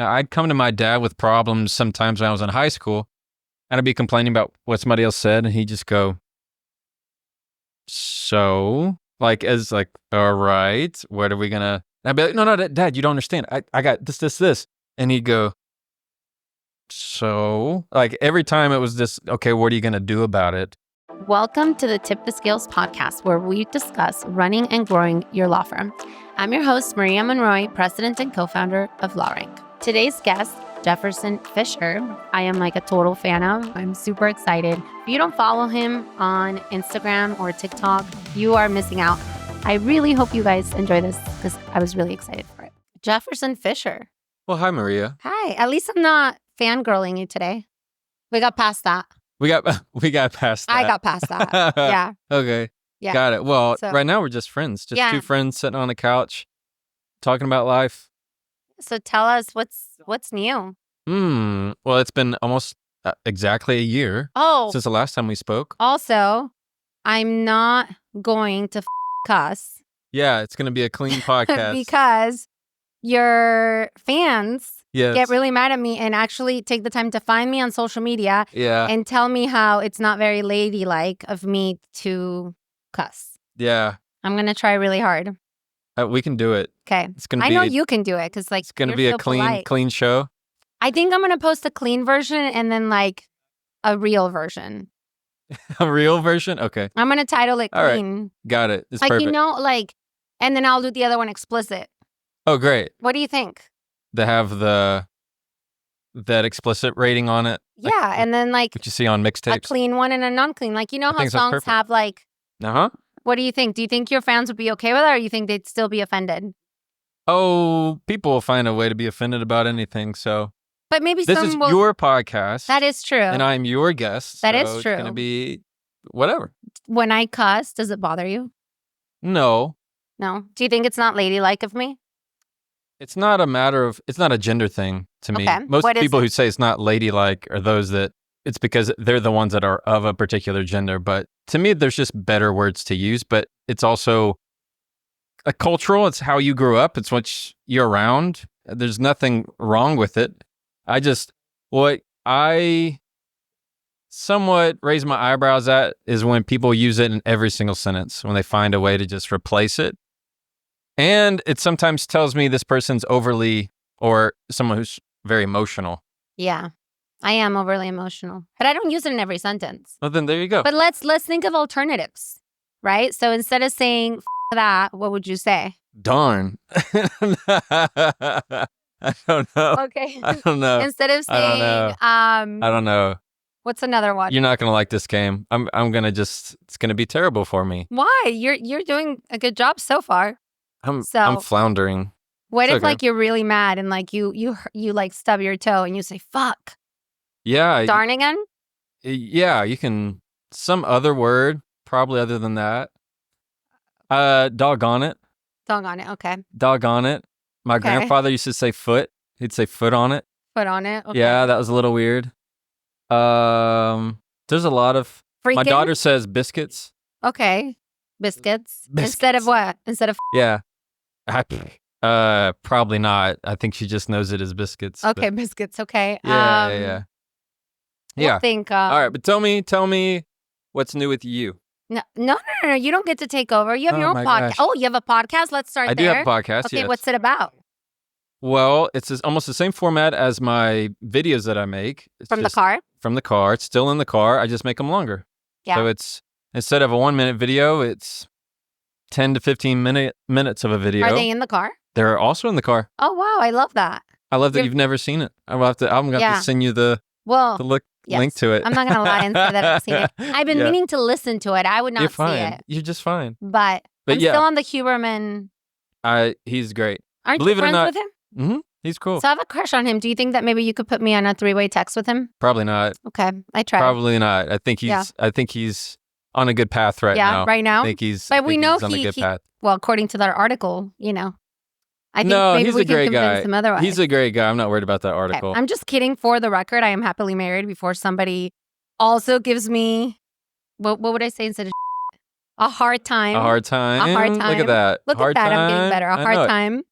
I'd come to my dad with problems sometimes when I was in high school, and I'd be complaining about what somebody else said, and he'd just go, so, like, all right, what are we gonna? I'd be like, no, Dad, you don't understand. I got this. And he'd go, so, like, every time it was just, okay, what are you gonna do about it? Welcome to the Tip the Scales podcast, where we discuss running and growing your law firm. I'm your host, Maria Monroy, president and co-founder of LawRank. Today's guest, Jefferson Fisher, I am like a total fan of. I'm super excited. If you don't follow him on Instagram or TikTok, you are missing out. I really hope you guys enjoy this because I was really excited for it. Jefferson Fisher. Well, hi, Maria. Hi. At least I'm not fangirling you today. We got past that. We got past that. I got past that. Yeah. Okay. Yeah. Got it. Well, So- right now we're just friends. Just Yeah. two friends sitting on a couch talking about life. So tell us what's new. Well, it's been almost exactly a year Oh, since the last time we spoke. also, I'm not going to cuss Yeah, it's going to be a clean podcast. because your fans Yes. get really mad at me and actually take the time to find me on social media Yeah. and tell me how it's not very ladylike of me to cuss. Yeah. I'm going to try really hard. We can do it. Okay. It's going to I be know you can do it because like it's going to you're be so a polite. clean show. I think I'm going to post a clean version and then like a real version. A real version? Okay. I'm going to title it All right. clean. Got it. It's Like, perfect. and then I'll do the other one explicit. Oh, great. What do you think? They have that explicit rating on it. Like, Yeah. And then like what you see on a mixtapes. clean one and a non-clean. Like, you know I how think that's songs perfect. have like, Uh-huh. what do you think? Do you think your fans would be okay with it or you think they'd still be offended? Oh, people will find a way to be offended about anything. So But maybe this some is will. your podcast. That is true. And I'm your guest. That so is It's true. going to be whatever. When I cuss, does it bother you? No, No. Do you think it's not ladylike of me? it's not a gender thing to me. Okay. Most What is people it? who say it's not ladylike are those that it's because they're the ones that are of a particular gender. But to me, there's just better words to use. But it's also a cultural. It's how you grew up. It's what you're around. There's nothing wrong with it. What I somewhat raise my eyebrows at is when people use it in every single sentence, when they find a way to just replace it. And it sometimes tells me this person's overly, or someone who's very emotional. Yeah. I am overly emotional. But I don't use it in every sentence. Well, then there you go. But let's think of alternatives, right? So instead of saying that, what would you say? Darn. I don't know. Okay. I don't know. Instead of I don't saying, I don't know. what's another one? You're not going to like this game. I'm going to it's going to be terrible for me. Why? You're doing a good job so far. I'm So- floundering. What It's if okay. like you're really mad and like you like stub your toe and you say fuck? Yeah. Darn again? Yeah, you can some other word probably other than that. Doggone it. Doggone it. Okay. Doggone it. My Okay. grandfather used to say foot. He'd say foot on it. Put on it. Okay. Yeah, that was a little weird. There's a lot of Freaking? my daughter says biscuits. Okay. Biscuits. Instead Biscuits. of what? Instead of Yeah. Probably not. I think she just knows it as biscuits. okay, but- biscuits. Okay. Yeah. We'll Yeah. think. All right, but tell me what's new with you. No. You don't get to take over. You have Oh your own my podcast. gosh. Oh, you have a podcast. Let's start I do there. have a podcast. Okay. Yes. What's it about? Well, it's almost the same format as my videos that I make. It's From the just car. From the car. It's still in the car. I just make them longer. Yeah. So it's instead of a 1-minute video, it's 10 to 15 minutes of a video. Are they in the car? They're also in the car. Oh wow, I love that. I love that You're- you've never seen it. I'm gonna Yeah. have to send you the Well, link yes. to it. I'm not gonna lie and say that I've seen it. I've been Yeah. meaning to listen to it. I would You're not see fine. it, You're just fine. but But I'm yeah. still on the Huberman. He's great. Aren't Believe you it or friends not- with him? He's cool. So I have a crush on him. Do you think that maybe you could put me on a 3-way text with him? Probably not. Okay, I tried. Probably not. I think he's on a good path right now. Right now. I think he's But we know he's on a good path. Well, according to that article, I think No, maybe he's we a can great convince guy. him otherwise. He's a great guy. I'm not worried about that Okay, article. I'm just kidding. For the record, I am happily married. Before somebody also gives me, what would I say instead of a hard time? A hard time. A hard Look time. at that. Look hard at that. I'm getting time. better. A I know hard it. time.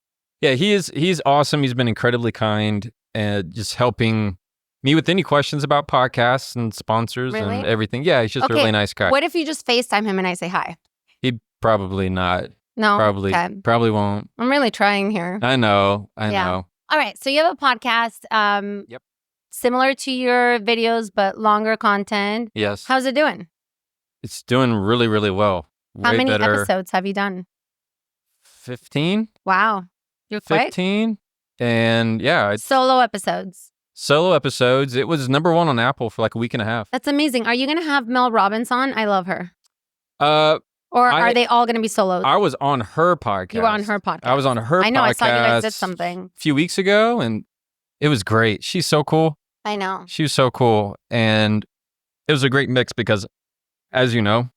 Yeah, he's awesome. He's been incredibly kind and just helping me with any questions about podcasts and sponsors Really? and everything. Yeah, he's just a really nice guy. What if you just FaceTime him and I say hi? He'd probably not. No? Probably won't. I'm really trying here. I know. All right. So you have a podcast Yep. similar to your videos, but longer content. Yes. How's it doing? It's doing really, really well. How Way many better. episodes have you done? 15? Wow. You're quick. 15? And yeah. Solo episodes. Solo episodes. It was number 1 on Apple for like a week and a half. That's amazing. Are you going to have Mel Robbins on? I love her. Or are they all going to be solos? I was on her podcast. You were on her podcast. I was on her podcast. I know. I saw you guys did something a few weeks ago, and it was great. She's so cool. I know. She was so cool. And it was a great mix because, as you know,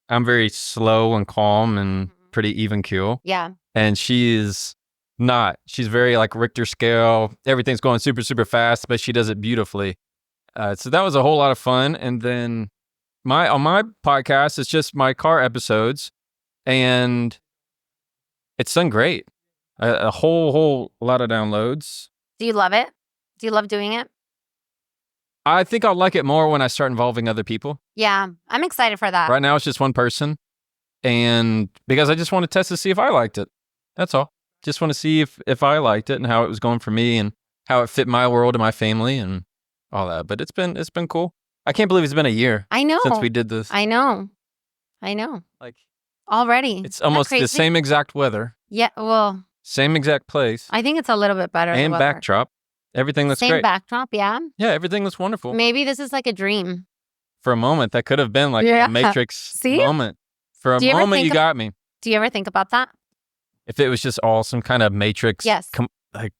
I'm very slow and calm and pretty even keel. Yeah. And she is not. She's very like Richter scale. Everything's going super, super fast, but she does it beautifully. So that was a whole lot of fun. And then on my podcast, it's just my car episodes, and it's done great. A whole lot of downloads. Do you love it? Do you love doing it? I think I'll like it more when I start involving other people. Yeah, I'm excited for that. Right now, it's just one person, and because I just want to test to see if I liked it. That's all. Just want to see if I liked it and how it was going for me and how it fit my world and my family and all that. But it's been cool. I can't believe it's been a year. I know. Since we did this. I know. Like already. It's almost the same exact weather. Yeah, well. Same exact place. I think it's a little bit better. And backdrop. Everything looks great. Same backdrop, yeah. Yeah, everything looks wonderful. Maybe this is like a dream. For a moment, that could have been like a Matrix moment. For a moment, you got me. Do you ever think about that? If it was just all some kind of Matrix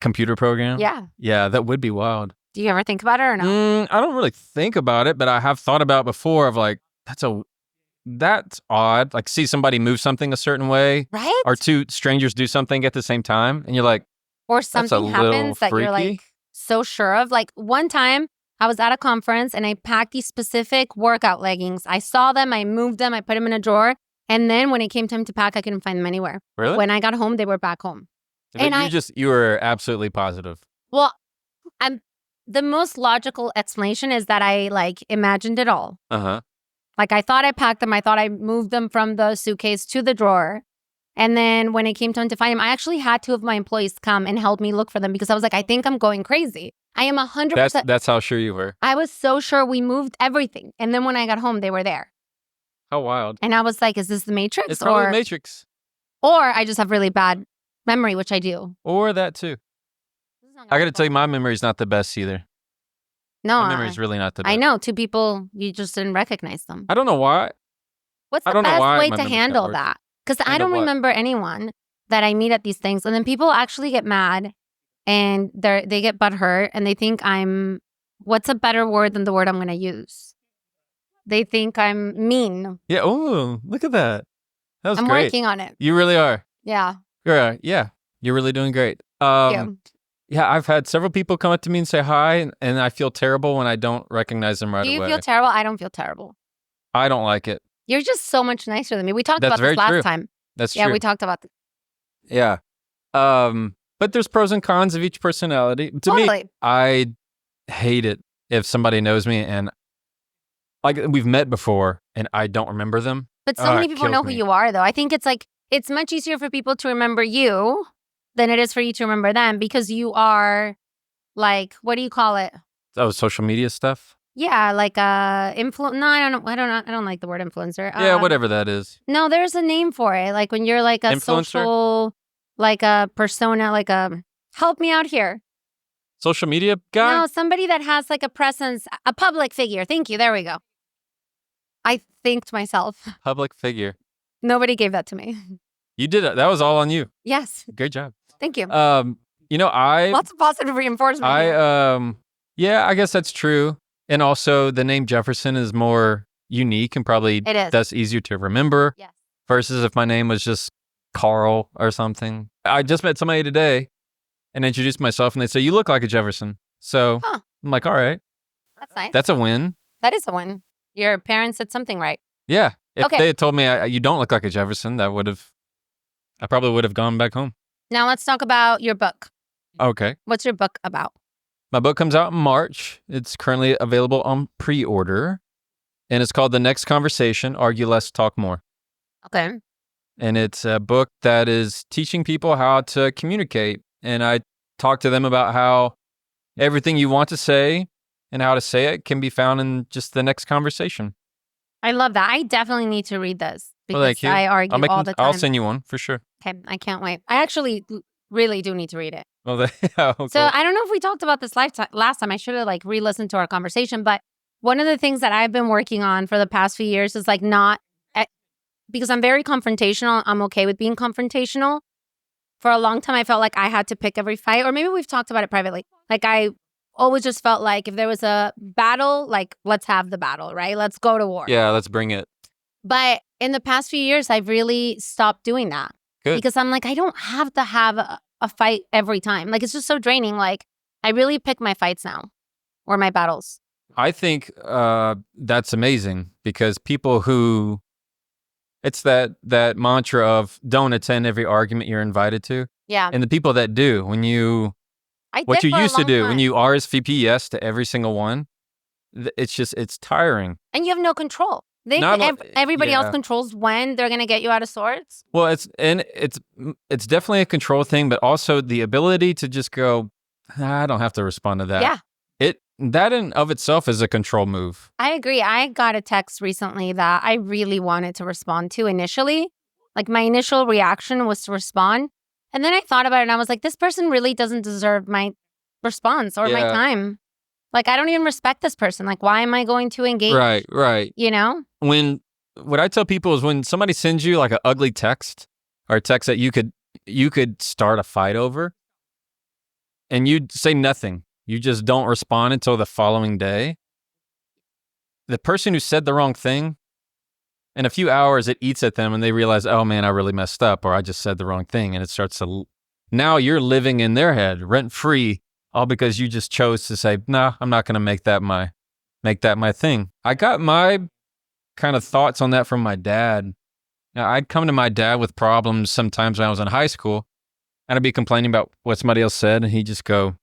computer program? Yeah. Yeah, that would be wild. Do you ever think about it or no? I don't really think about it, but I have thought about before of like, that's odd. Like see somebody move something a certain way. Right? Or two strangers do something at the same time. And you're like, or something happens that you're like so sure of. Like one time I was at a conference and I packed these specific workout leggings. I saw them, I moved them, I put them in a drawer. And then when it came time to pack, I couldn't find them anywhere. Really? When I got home, they were back home. You were absolutely positive. Well, the most logical explanation is that I like imagined it all. Uh-huh. Like I thought I packed them. I thought I moved them from the suitcase to the drawer. And then when it came time to find them, I actually had 2 of my employees come and help me look for them because I was like, I think I'm going crazy. I am 100%. That's how sure you were. I was so sure we moved everything. And then when I got home, they were there. How wild. And I was like, is this the Matrix? It's probably the Matrix. Or I just have really bad memory, which I do. Or that too. I got to tell you, my memory's not the best either. No. My memory's really not the best. I know. 2 people, you just didn't recognize them. I don't know why. What's the best way to handle that? Because I don't remember anyone that I meet at these things. And then people actually get mad and they get butthurt and they think what's a better word than the word I'm going to use? They think I'm mean. Yeah. Oh, look at that. That was great. I'm working on it. You really are. Yeah. Yeah. You're really doing great. Thank you. Yeah, I've had several people come up to me and say hi, and I feel terrible when I don't recognize them right away. Do you feel terrible? I don't feel terrible. I don't like it. You're just so much nicer than me. We talked about this last time. That's true. Yeah, we talked about this. Yeah. But there's pros and cons of each personality. To me, I hate it if somebody knows me and like we've met before and I don't remember them. But so many people know who you are, though. I think it's like it's much easier for people to remember you than it is for you to remember them because you are like, what do you call it? Oh, social media stuff? Yeah, like no, I don't like the word influencer. Yeah, whatever that is. No, there's a name for it. Like when you're like a influencer? Social, like a persona, like a help me out here. Social media guy? No, somebody that has like a presence, a public figure. Thank you. There we go. I thanked myself. Public figure. Nobody gave that to me. You did it. That was all on you. Yes. Great job. Thank you. Lots of positive reinforcement. Yeah, I guess that's true. And also the name Jefferson is more unique and probably that's easier to remember. Yes. Versus if my name was just Carl or something. I just met somebody today and introduced myself and they say, you look like a Jefferson. So I'm like, all right. That's nice. That's a win. That is a win. Your parents said something right. Yeah. If they had told me you don't look like a Jefferson, I probably would have gone back home. Now let's talk about your book. Okay. What's your book about? My book comes out in March. It's currently available on pre-order. And it's called The Next Conversation, Argue Less, Talk More. Okay. And it's a book that is teaching people how to communicate. And I talk to them about how everything you want to say and how to say it can be found in just the next conversation. I love that. I definitely need to read this because thank you. I argue all the time. I'll send you one for sure. Okay, I can't wait. I actually really do need to read it. Well, yeah, cool. So I don't know if we talked about this last time. I should have re-listened to our conversation. But one of the things that I've been working on for the past few years is because I'm very confrontational. I'm okay with being confrontational. For a long time, I felt like I had to pick every fight, or maybe we've talked about it privately. I always just felt like if there was a battle, let's have the battle, right? Let's go to war. Yeah, let's bring it. But in the past few years, I've really stopped doing that. Good. Because I'm I don't have to have a fight every time. It's just so draining. I really pick my fights now or my battles. I think that's amazing because people who, it's that mantra of don't attend every argument you're invited to. Yeah. And the people that do, when you used to do, when you RSVP yes to every single one, it's tiring. And you have no control. Everybody else controls when they're going to get you out of sorts. Well, it's definitely a control thing, but also the ability to just go, I don't have to respond to that. Yeah. That in of itself is a control move. I agree. I got a text recently that I really wanted to respond to initially. My initial reaction was to respond. And then I thought about it and I was like, this person really doesn't deserve my response or my time. I don't even respect this person. Why am I going to engage? Right. You know? What I tell people is when somebody sends you an ugly text or a text that you could start a fight over and you say nothing. You just don't respond until the following day. The person who said the wrong thing, in a few hours, it eats at them and they realize, oh man, I really messed up or I just said the wrong thing. And it starts to, now you're living in their head rent free, all because you just chose to say, nah, I'm not going to make that my thing. I got my kind of thoughts on that from my dad. Now, I'd come to my dad with problems sometimes when I was in high school and I'd be complaining about what somebody else said and he'd just go,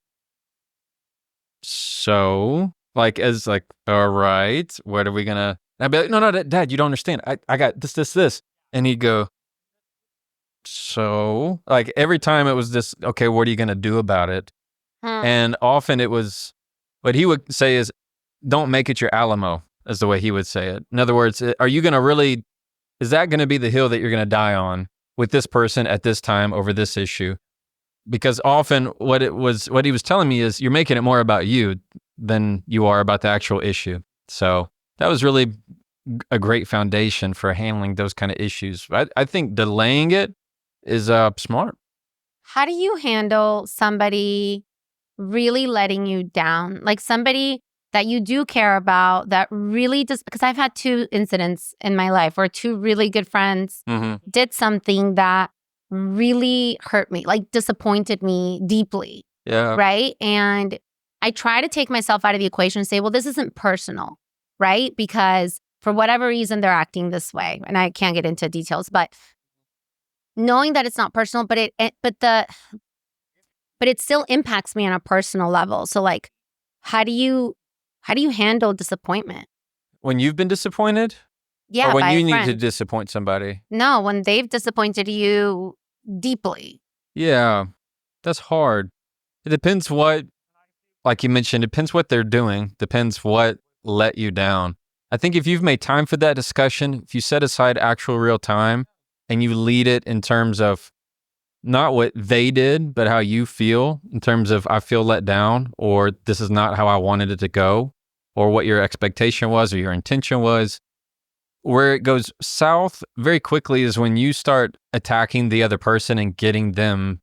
so, all right, what are we gonna? I'd be like, no, Dad, you don't understand. I got this. And he'd go, so, every time it was this, okay, what are you gonna do about it? And often it was, what he would say is, don't make it your Alamo, is the way he would say it. In other words, is that gonna be the hill that you're gonna die on with this person at this time over this issue? Because often what he was telling me is you're making it more about you than you are about the actual issue. So that was really a great foundation for handling those kind of issues. I think delaying it is smart. How do you handle somebody really letting you down? Somebody that you do care about that really does, because I've had 2 incidents in my life where 2 really good friends did something that really hurt me, disappointed me deeply. Yeah. Right. And I try to take myself out of the equation and say, well, this isn't personal, right? Because for whatever reason, they're acting this way. And I can't get into details, but knowing that it's not personal, but it still impacts me on a personal level. So how do you handle disappointment? When you've been disappointed? Yeah. Or when you need to disappoint somebody? No, when they've disappointed you deeply. Yeah, that's hard. It depends like you mentioned, depends what they're doing, depends what let you down. I think if you've made time for that discussion, if you set aside actual real time and you lead it in terms of not what they did, but how you feel in terms of I feel let down or this is not how I wanted it to go or what your expectation was or your intention was. Where it goes south very quickly is when you start attacking the other person and getting them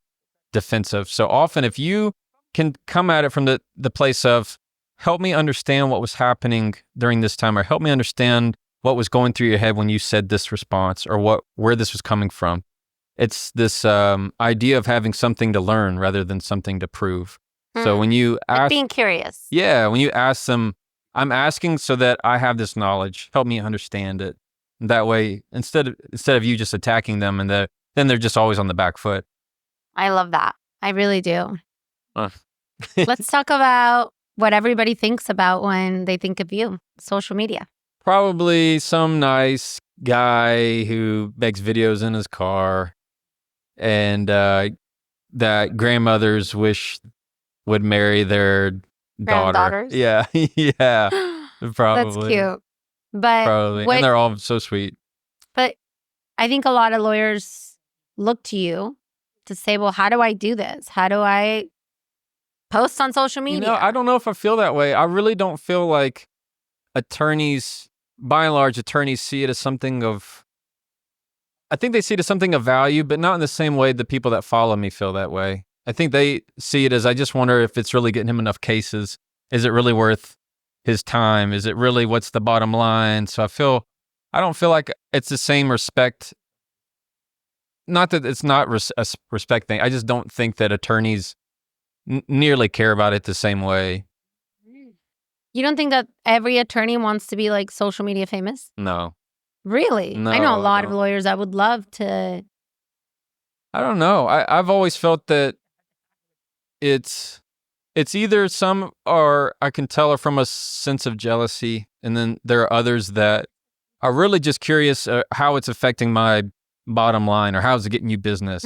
defensive. So often if you can come at it from the place of help me understand what was happening during this time or help me understand what was going through your head when you said this response or where this was coming from. It's this idea of having something to learn rather than something to prove. So when you ask... being curious. Yeah, when you ask them, I'm asking so that I have this knowledge. Help me understand it. That way, instead of you just attacking them and then they're just always on the back foot. I love that. I really do. Uh. Let's talk about what everybody thinks about when they think of you, social media. Probably some nice guy who makes videos in his car and that grandmothers wish would marry their daughter. Granddaughters? Yeah, yeah, That's probably. cute. But Probably. And they're all so sweet. But I think a lot of lawyers look to you to say, well, how do I do this? How do I post on social media? I don't know if I feel that way. I really don't feel like attorneys, by and large, attorneys see it as something of, I think they see it as something of value, but not in the same way the people that follow me feel that way. I think they see it as, I just wonder if it's really getting him enough cases. Is it really worth his time? Is it really, what's the bottom line? So I don't feel like it's the same respect. Not that it's not a respect thing. I just don't think that attorneys nearly care about it the same way. You don't think that every attorney wants to be like social media famous? No. Really? No, I know a lot of lawyers that would love to. I don't know. I've always felt that it's either some are, I can tell, are from a sense of jealousy, and then there are others that are really just curious how it's affecting my bottom line or how is it getting you business.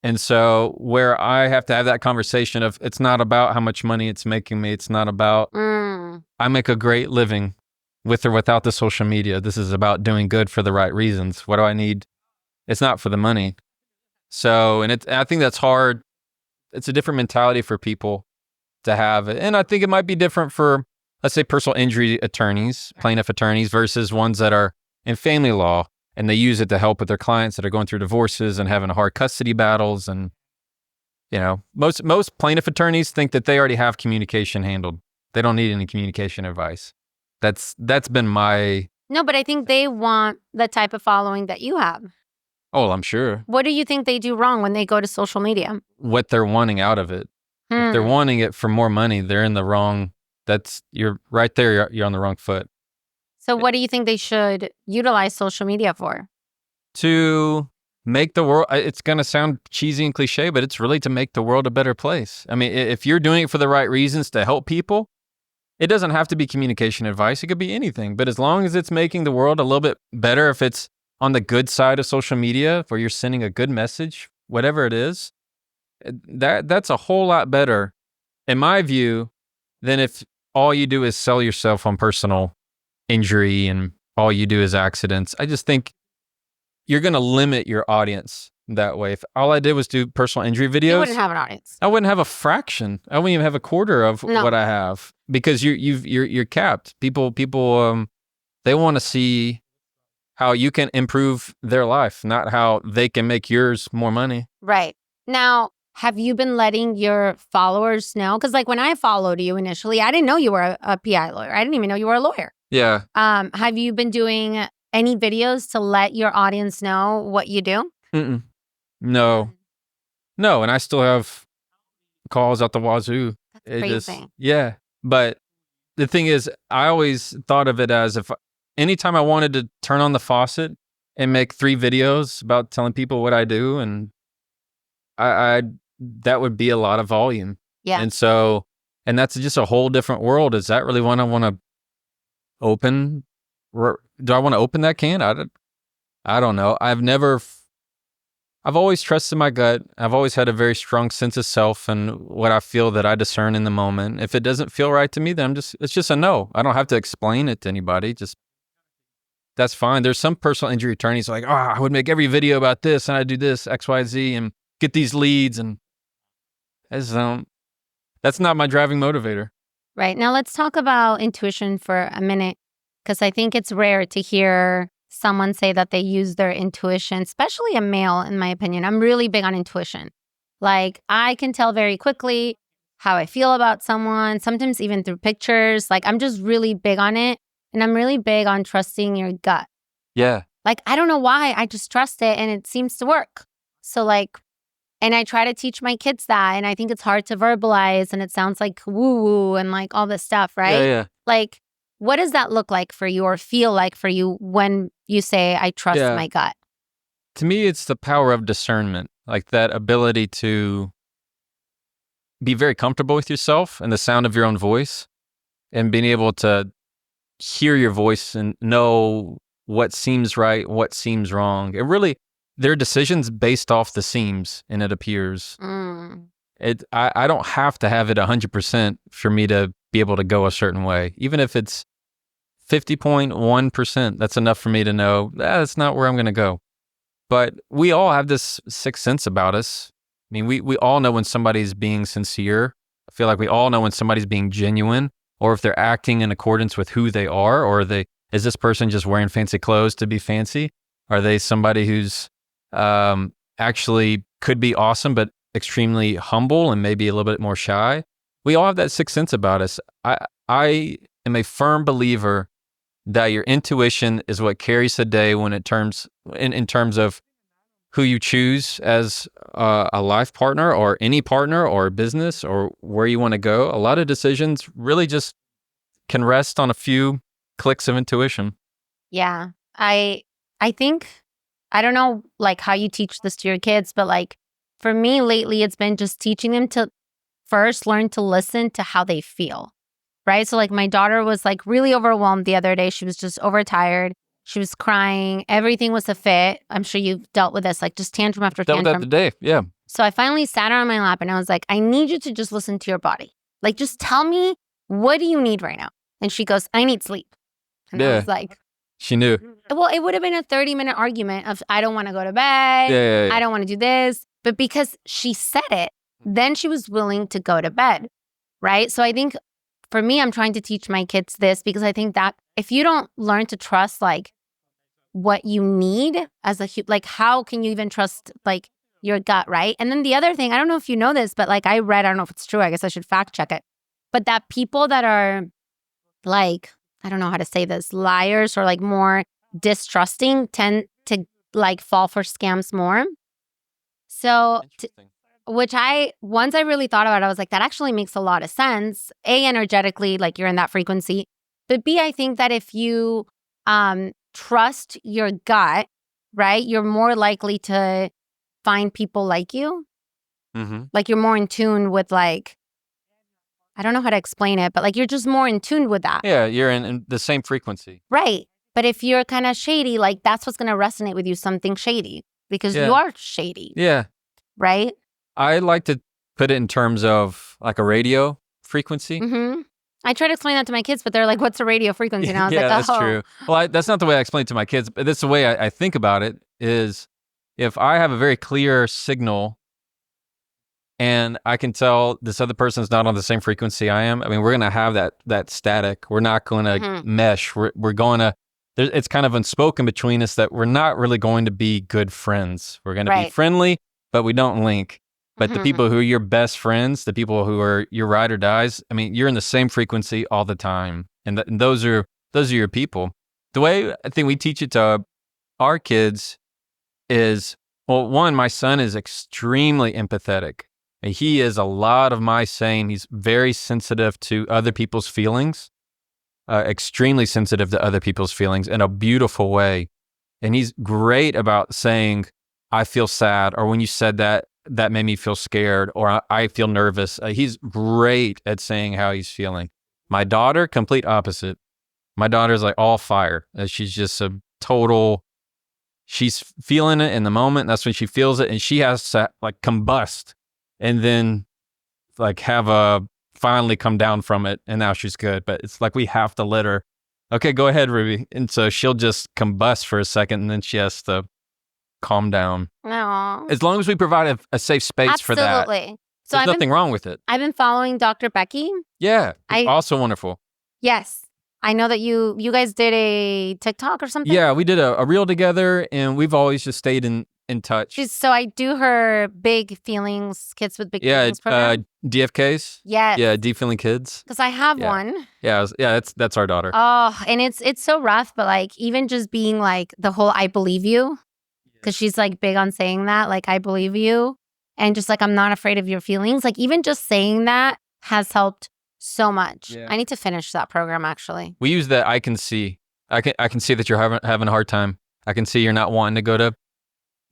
And so where I have to have that conversation of, it's not about how much money it's making me. It's not about, I make a great living with or without the social media. This is about doing good for the right reasons. What do I need? It's not for the money. So, and I think that's hard. It's a different mentality for people to have. And I think it might be different for, let's say, personal injury attorneys, plaintiff attorneys versus ones that are in family law, and they use it to help with their clients that are going through divorces and having hard custody battles. And, most plaintiff attorneys think that they already have communication handled. They don't need any communication advice. That's been my... No, but I think they want the type of following that you have. Oh, I'm sure. What do you think they do wrong when they go to social media? What they're wanting out of it. If they're wanting it for more money, they're in the wrong... You're right there. You're on the wrong foot. So what do you think they should utilize social media for? To make the world, it's going to sound cheesy and cliche, but it's really to make the world a better place. I mean, if you're doing it for the right reasons to help people, it doesn't have to be communication advice. It could be anything. But as long as it's making the world a little bit better, if it's on the good side of social media, where you're sending a good message, whatever it is, that's a whole lot better, in my view, than if all you do is sell yourself on personal injury and all you do is accidents. I just think you're going to limit your audience that way. If all I did was do personal injury videos, you wouldn't have an audience. I wouldn't have a fraction. I wouldn't even have a quarter of what I have, because you're capped. People they want to see how you can improve their life, not how they can make yours more money. Right. Now, have you been letting your followers know? Because like when I followed you initially, I didn't know you were a PI lawyer. I didn't even know you were a lawyer. Yeah. Have you been doing any videos to let your audience know what you do? No. And I still have calls out the wazoo. That's crazy. Yeah. But the thing is, I always thought of it as, if anytime I wanted to turn on the faucet and make 3 videos about telling people what I do, and I that would be a lot of volume. Yeah. And that's just a whole different world. Is that really one I want to open? Do I want to open that can? I don't know. I've always trusted my gut. I've always had a very strong sense of self and what I feel that I discern in the moment. If it doesn't feel right to me, then it's just a no. I don't have to explain it to anybody. That's fine. There's some personal injury attorneys like, I would make every video about this and I do this, X, Y, Z, and get these leads. And that's not my driving motivator. Right. Now let's talk about intuition for a minute, because I think it's rare to hear someone say that they use their intuition, especially a male, in my opinion. I'm really big on intuition. Like, I can tell very quickly how I feel about someone, sometimes even through pictures. Like, I'm just really big on it. And I'm really big on trusting your gut. Yeah. Like, I don't know why. I just trust it and it seems to work. So like, and I try to teach my kids that. And I think it's hard to verbalize and it sounds like woo-woo and like all this stuff, right? Yeah. Like, what does that look like for you or feel like for you when you say, I trust my gut? To me, it's the power of discernment. like that ability to be very comfortable with yourself and the sound of your own voice, and being able to hear your voice and know what seems right, what seems wrong. It really, there are decisions based off the seams, and it appears. I don't have to have it 100% for me to be able to go a certain way. Even if it's 50.1%, that's enough for me to know that's not where I'm going to go. But we all have this sixth sense about us. I mean, we all know when somebody's being sincere. I feel like we all know when somebody's being genuine, or if they're acting in accordance with who they are, or is this person just wearing fancy clothes to be fancy? Are they somebody who's actually could be awesome, but extremely humble and maybe a little bit more shy? We all have that sixth sense about us. I am a firm believer that your intuition is what carries the day when in terms of who you choose as a life partner, or any partner, or business, or where you want to go. A lot of decisions really just can rest on a few clicks of intuition. Yeah. I think, I don't know like how you teach this to your kids, but like for me lately, it's been just teaching them to first learn to listen to how they feel. Right. So like my daughter was like really overwhelmed the other day. She was just overtired. She was crying. Everything was a fit. I'm sure you've dealt with this, like just tantrum after Dealt tantrum. with that today. Yeah. So I finally sat her on my lap and I was like, I need you to just listen to your body. Like, just tell me, what do you need right now? And she goes, I need sleep. And I was like, she knew. Well, it would have been a 30-minute argument of, I don't want to go to bed. Yeah. I don't want to do this. But because she said it, then she was willing to go to bed. Right. So I think for me, I'm trying to teach my kids this, because I think that if you don't learn to trust like what you need as like how can you even trust like your gut, right? And then the other thing, I don't know if you know this, but like I don't know if it's true. I guess I should fact check it. But that people that are like, I don't know how to say this, liars or like more distrusting tend to like fall for scams more. So once I really thought about it, I was like, that actually makes a lot of sense. A, energetically, like you're in that frequency. But B, I think that if you trust your gut, right, you're more likely to find people like you. Mm-hmm. Like you're more in tune with like, I don't know how to explain it, but like you're just more in tune with that. Yeah, you're in the same frequency. Right. But if you're kind of shady, like that's what's going to resonate with you, something shady, because you are shady. Yeah. Right? I like to put it in terms of like a radio frequency. Mm-hmm. I try to explain that to my kids, but they're like, what's a radio frequency? And I was like, that's true. Well, that's not the way I explain it to my kids, but that's the way I think about it is if I have a very clear signal and I can tell this other person's not on the same frequency I am, I mean, we're going to have that static. We're not going to mesh. We're going to, it's kind of unspoken between us that we're not really going to be good friends. We're going to be friendly, but we don't link. But the people who are your best friends, the people who are your ride or dies, I mean, you're in the same frequency all the time. And those are your people. The way I think we teach it to our kids is, well, one, my son is extremely empathetic. And he is a lot of my same. He's very sensitive to other people's feelings, extremely sensitive to other people's feelings in a beautiful way. And he's great about saying, I feel sad, or when you said that made me feel scared, or I feel nervous. He's great at saying how he's feeling. My daughter, complete opposite. My daughter's like all fire. She's just a total, she's feeling it in the moment. That's when she feels it. And she has to like combust and then like finally come down from it. And now she's good. But it's like we have to let her, okay, go ahead, Ruby. And so she'll just combust for a second and then she has to calm down. Aww. As long as we provide a safe space for that. Absolutely. So there's nothing wrong with it. I've been following Dr. Becky. Yeah. Also wonderful. Yes. I know that you guys did a TikTok or something. Yeah, we did a reel together and we've always just stayed in touch. So I do her Big Feelings, Kids with Big Feelings program. DFKs. Yes. Yeah, Deep Feeling Kids. Because I have one. Yeah, that's our daughter. Oh, and it's so rough, but like even just being like the whole I believe you. Because she's like big on saying that, like, I believe you. And just like, I'm not afraid of your feelings. Like, even just saying that has helped so much. Yeah. I need to finish that program, actually. We use that I can see. I can see that you're having a hard time. I can see you're not wanting to go to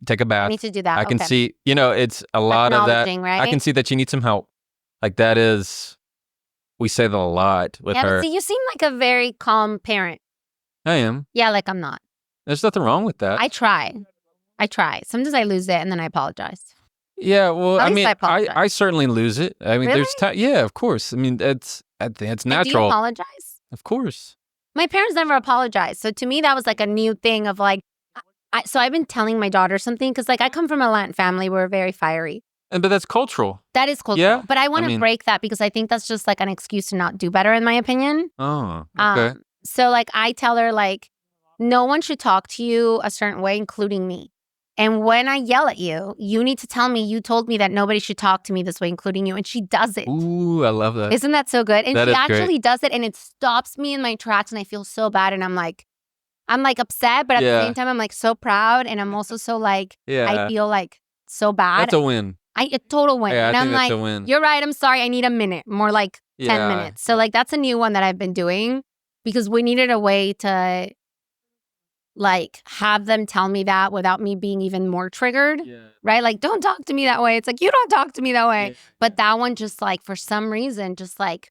take a bath. I need to do that. I can Okay. see, it's a lot of that. Acknowledging, right? I can see that you need some help. Like that is, we say that a lot with Yeah, but her. see, you seem like a very calm parent. I am. Yeah, like I'm not. There's nothing wrong with that. I try. Sometimes I lose it and then I apologize. Yeah, well, At I least mean, I apologize. I certainly lose it. I mean, Really? yeah, of course. I mean, I think it's And do you natural. apologize? Of course. My parents never apologized. So to me, that was like a new thing of like, so I've been telling my daughter something because like I come from a Latin family. We're very fiery. But that's cultural. That is cultural. Yeah? But I want to mean- break that because I think that's just like an excuse to not do better, in my opinion. Oh, okay. So like I tell her like, no one should talk to you a certain way, including me. And when I yell at you, you need to tell me you told me that nobody should talk to me this way, including you. And she does it. Ooh, I love that. Isn't that so good? And That she is actually great. does it and it stops me in my tracks and I feel so bad. And I'm like upset, but at the same time, I'm like so proud. And I'm also so like, I feel like so bad. That's a win. A total win. Yeah, and I I'm think that's like, a win. you're right. I'm sorry. I need a minute, more like 10 minutes. So like, that's a new one that I've been doing because we needed a way to like have them tell me that without me being even more triggered. Yeah. Right? Like, don't talk to me that way. It's like, you don't talk to me that way. Yeah. But that one just like, for some reason, just like,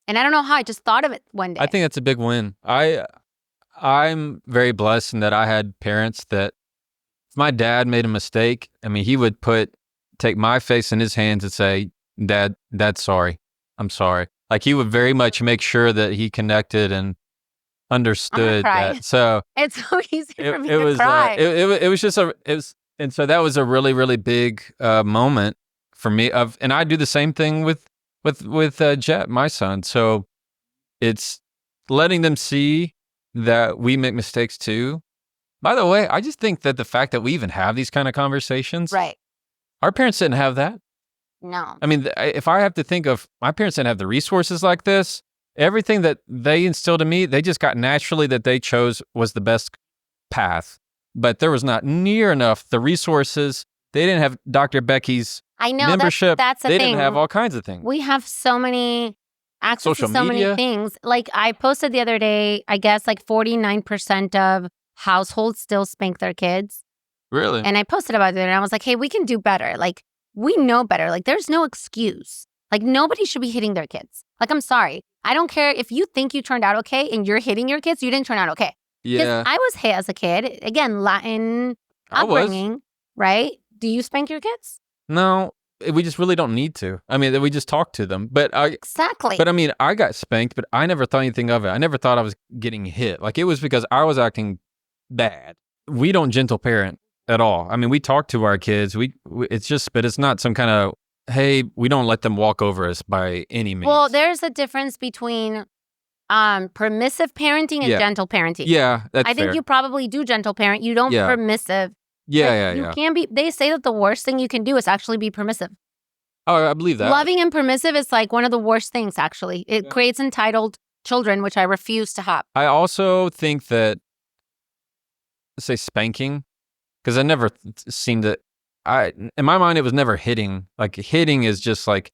and I don't know how, I just thought of it one day. I think that's a big win. I'm very blessed in that I had parents that if my dad made a mistake, I mean, he would take my face in his hands and say, Dad's sorry. I'm sorry. Like he would very much make sure that he connected and understood that. So it's so easy for me it to was, cry. it was just and so that was a really, really big moment for me and I do the same thing with Jet, my son. So it's letting them see that we make mistakes too. By the way, I just think that the fact that we even have these kind of conversations, Right. Our parents didn't have that. No. I mean, if I have to think of my parents didn't have the resources like this, everything that they instilled in me, they just got naturally that they chose was the best path. But there was not near enough the resources. They didn't have Dr. Becky's membership. That's the they thing. Didn't have all kinds of things. We have so many access Social to so media. many things. Like I posted the other day, I guess like 49% of households still spank their kids. Really? And I posted about it and I was like, hey, we can do better. Like we know better. Like there's no excuse. Like nobody should be hitting their kids. Like I'm sorry. I don't care if you think you turned out okay and you're hitting your kids, you didn't turn out okay. Yeah. I was hit as a kid. Again, Latin upbringing, right? Do you spank your kids? No, we just really don't need to. I mean, we just talk to them. But Exactly. But I mean, I got spanked, but I never thought anything of it. I never thought I was getting hit. Like it was because I was acting bad. We don't gentle parent at all. I mean, we talk to our kids. It's just, but it's not some kind of, hey, we don't let them walk over us by any means. Well, there's a difference between permissive parenting and gentle parenting. Yeah, that's I think fair. you probably do gentle parent. You don't permissive. Yeah. You can be. They say that the worst thing you can do is actually be permissive. Oh, I believe that. Loving and permissive is like one of the worst things. Actually, it creates entitled children, which I refuse to have. I also think that, let's say spanking, because I never seemed to. In my mind, it was never hitting. Like hitting is just like,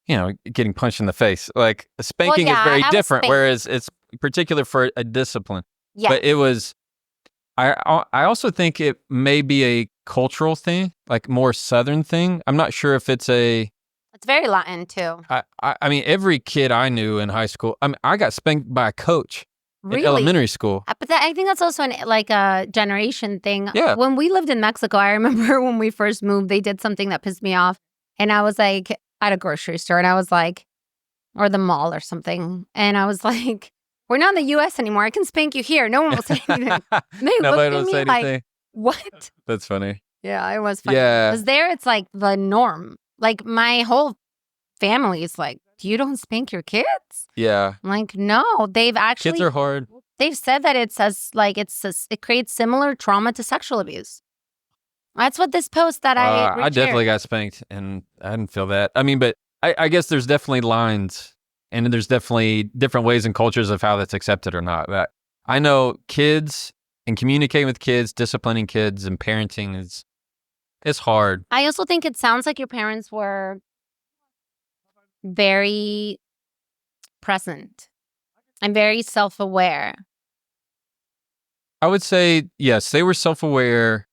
getting punched in the face. Like spanking is very different, whereas it's particular for a discipline. Yeah. But it was, I also think it may be a cultural thing, like more Southern thing. I'm not sure if it's it's very Latin too. I mean, every kid I knew in high school, I mean, I got spanked by a coach in elementary school. But I think that's also like a generation thing. Yeah. When we lived in Mexico, I remember when we first moved, they did something that pissed me off. And I was like at a grocery store and I was like, or the mall or something. And I was like, we're not in the U.S. anymore. I can spank you here. No one will say anything. They Nobody looked will at me say like, anything. what? That's funny. Yeah, it was funny. Yeah. Because there, it's like the norm. Like my whole family is like, you don't spank your kids? Yeah. I'm like, no, they've actually. Kids are hard. They've said that it creates similar trauma to sexual abuse. That's what this post that I definitely got spanked and I didn't feel that. I mean, but I guess there's definitely lines and there's definitely different ways and cultures of how that's accepted or not. But I know kids and communicating with kids, disciplining kids and parenting it's hard. I also think it sounds like your parents were very present and very self-aware. I would say, yes, they were self-aware.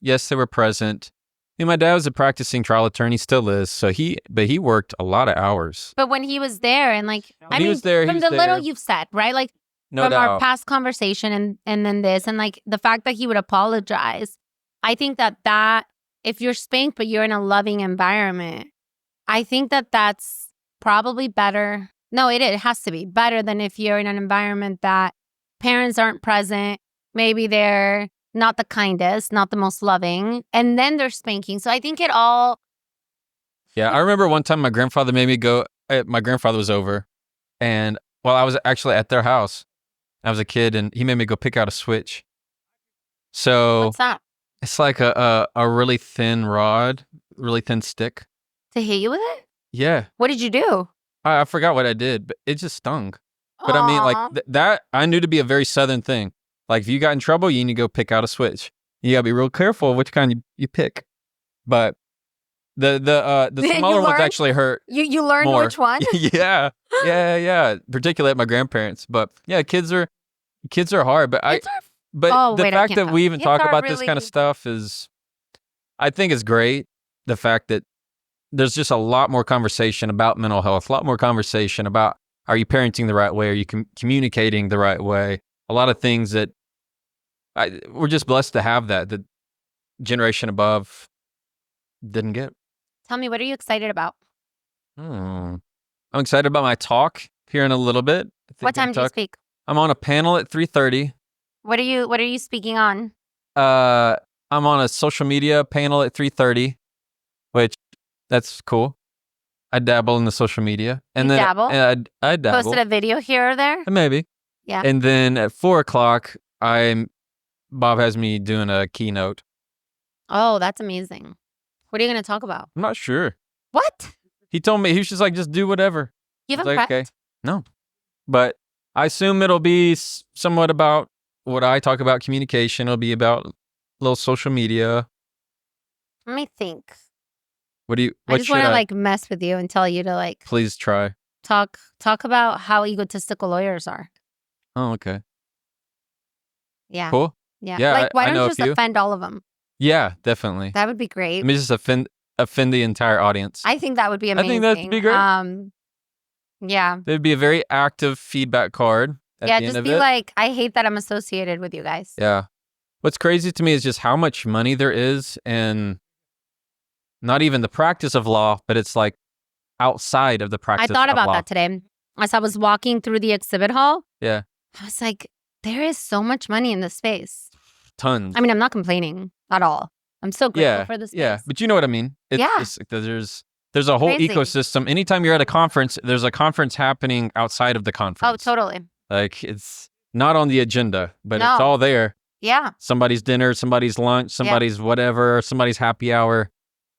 Yes, they were present. My dad was a practicing trial attorney, still is. So he worked a lot of hours. But when he was there and like, When he was there, from the little you've said, right? Like No from our doubt. past conversation and then this and like the fact that he would apologize. I think that if you're spanked, but you're in a loving environment, I think that that's probably better. No, it has to be better than if you're in an environment that parents aren't present. Maybe they're not the kindest, not the most loving, and then they're spanking. So I think it all. Yeah, I remember one time my grandfather made me go. My grandfather was over, and I was actually at their house. I was a kid, and he made me go pick out a switch. So What's that? it's like a really thin rod, really thin stick. To hit you with it? Yeah. What did you do? I forgot what I did, but it just stung. But I mean, like that I knew to be a very Southern thing. Like if you got in trouble, you need to go pick out a switch. You gotta be real careful which kind you pick. But the smaller ones actually hurt. You learned more. Which one? Yeah. Particularly at my grandparents. But yeah, kids are hard. But the fact that we even talk about this kind of stuff is, I think, is great. The fact that there's just a lot more conversation about mental health, a lot more conversation about, are you parenting the right way? Are you communicating the right way? A lot of things that we're just blessed to have that the generation above didn't get. Tell me, what are you excited about? I'm excited about my talk here in a little bit. What time do you speak? I'm on a panel at 3:30. What are you speaking on? I'm on a social media panel at 3:30, which that's cool. I dabble in the social media. And you then dabble? I dabble. Posted a video here or there? Maybe. Yeah. And then at 4:00, Bob has me doing a keynote. Oh, that's amazing. What are you going to talk about? I'm not sure. What? He told me, he was just like, just do whatever. You haven't prepped? Okay. No. But I assume it'll be somewhat about what I talk about, communication. It'll be about a little social media. Let me think. What do you? I just want to like mess with you and tell you to like. Please try. Talk about how egotistical lawyers are. Oh, okay. Yeah. Cool. Yeah. Yeah. Like, why don't you just offend all of them? Yeah, definitely. That would be great. Let me just offend the entire audience. I think that would be amazing. I think that'd be great. Yeah. There'd be a very active feedback card. Just be like, I hate that I'm associated with you guys. Yeah. What's crazy to me is just how much money there is in not even the practice of law, but it's like outside of the practice of law. I thought about that today. As I was walking through the exhibit hall, yeah, I was like, there is so much money in this space. Tons. I mean, I'm not complaining at all. I'm so grateful for this space. Yeah, but you know what I mean. It's there's a whole ecosystem. Anytime you're at a conference, there's a conference happening outside of the conference. Oh, totally. Like it's not on the agenda, but it's all there. Yeah. Somebody's dinner, somebody's lunch, somebody's whatever, somebody's happy hour,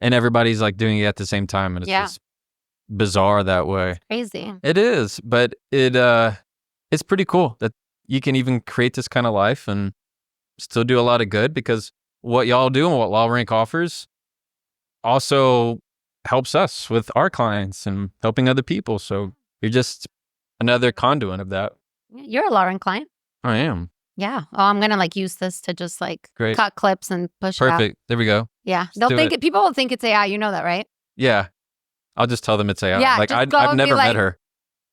and everybody's like doing it at the same time. And it's just bizarre that way. It's crazy. It is, but it's pretty cool that you can even create this kind of life and still do a lot of good, because what y'all do and what LawRank offers also helps us with our clients and helping other people. So you're just another conduit of that. You're a LawRank client. I am. Yeah. Oh, I'm going to like use this to just like cut clips and push it out. Perfect. There we go. Yeah. People will think it's AI. You know that, right? Yeah. I'll just tell them it's AI. Yeah, like I've never met her.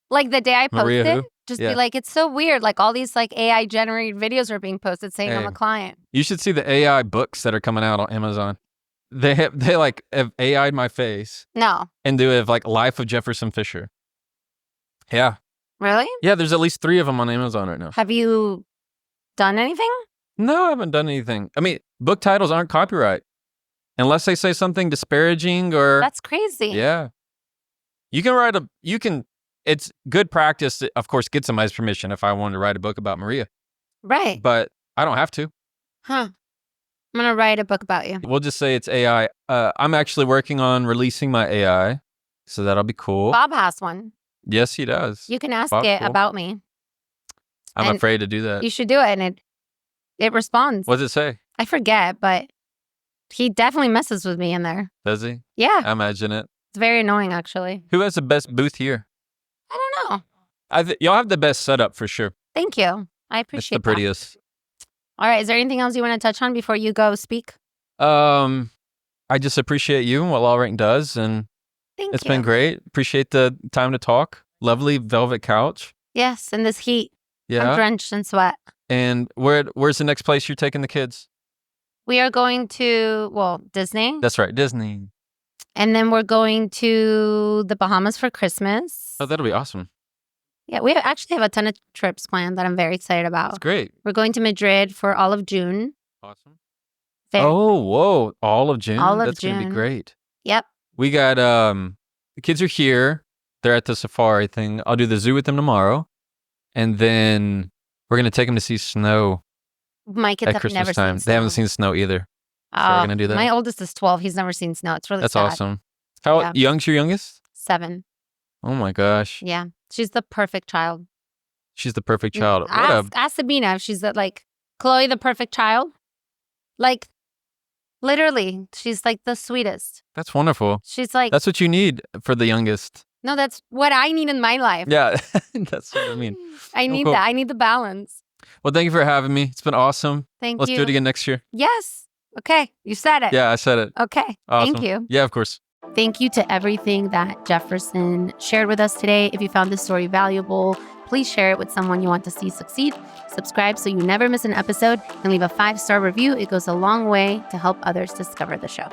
Like the day I posted, Maria, be like, it's so weird. Like all these like AI generated videos are being posted saying I'm a client. You should see the AI books that are coming out on Amazon. They have AI'd my face. No. And do have like Life of Jefferson Fisher. Yeah. Really? Yeah, there's at least 3 of them on Amazon right now. Have you done anything? No, I haven't done anything. I mean, book titles aren't copyright. Unless they say something disparaging or... That's crazy. Yeah. It's good practice to, of course, get somebody's permission if I wanted to write a book about Maria. Right. But I don't have to. Huh. I'm going to write a book about you. We'll just say it's AI. I'm actually working on releasing my AI, so that'll be cool. Bob has one. Yes, he does. You can ask it about me. I'm afraid to do that. You should do it, and it responds. What does it say? I forget, but he definitely messes with me in there. Does he? Yeah. I imagine it. It's very annoying, actually. Who has the best booth here? I don't know. Y'all have the best setup for sure. Thank you. I appreciate It's the prettiest. All right. Is there anything else you want to touch on before you go speak? I just appreciate you and what LawRank does, and Thank it's you. been great. Appreciate the time to talk. Lovely velvet couch. Yes, in this heat. I'm Yeah. drenched in sweat. And where's the next place you're taking the kids? We are going to, Disney. That's right, Disney. And then we're going to the Bahamas for Christmas. Oh, that'll be awesome. Yeah, we actually have a ton of trips planned that I'm very excited about. That's great. We're going to Madrid for all of June. Awesome. Very- Oh, whoa. All of June? All of That's going to June. be great. Yep. We got, the kids are here. They're at the safari thing. I'll do the zoo with them tomorrow. And then we're going to take them to see snow My kids at have Christmas never time. seen They haven't snow. seen snow either. So we're going to do that. My oldest is 12. He's never seen snow. It's really That's sad. awesome. How Yeah. young's your youngest? 7. Oh my gosh. Yeah. She's the perfect child. She's the perfect child. Ask Sabina if she's like Chloe, the perfect child. Like, literally, she's like the sweetest. That's wonderful. She's like, That's what you need for the youngest. no, that's what I need in my life. Yeah, that's what I mean. I need cool. that. I need the balance. Well, thank you for having me. It's been awesome. Thank Let's you. do it again next year. Yes. Okay. You said it. Yeah, I said it. Okay. Awesome. Thank you. Yeah, of course. Thank you to everything that Jefferson shared with us today. If you found this story valuable, please share it with someone you want to see succeed. Subscribe so you never miss an episode, and leave a 5-star review. It goes a long way to help others discover the show.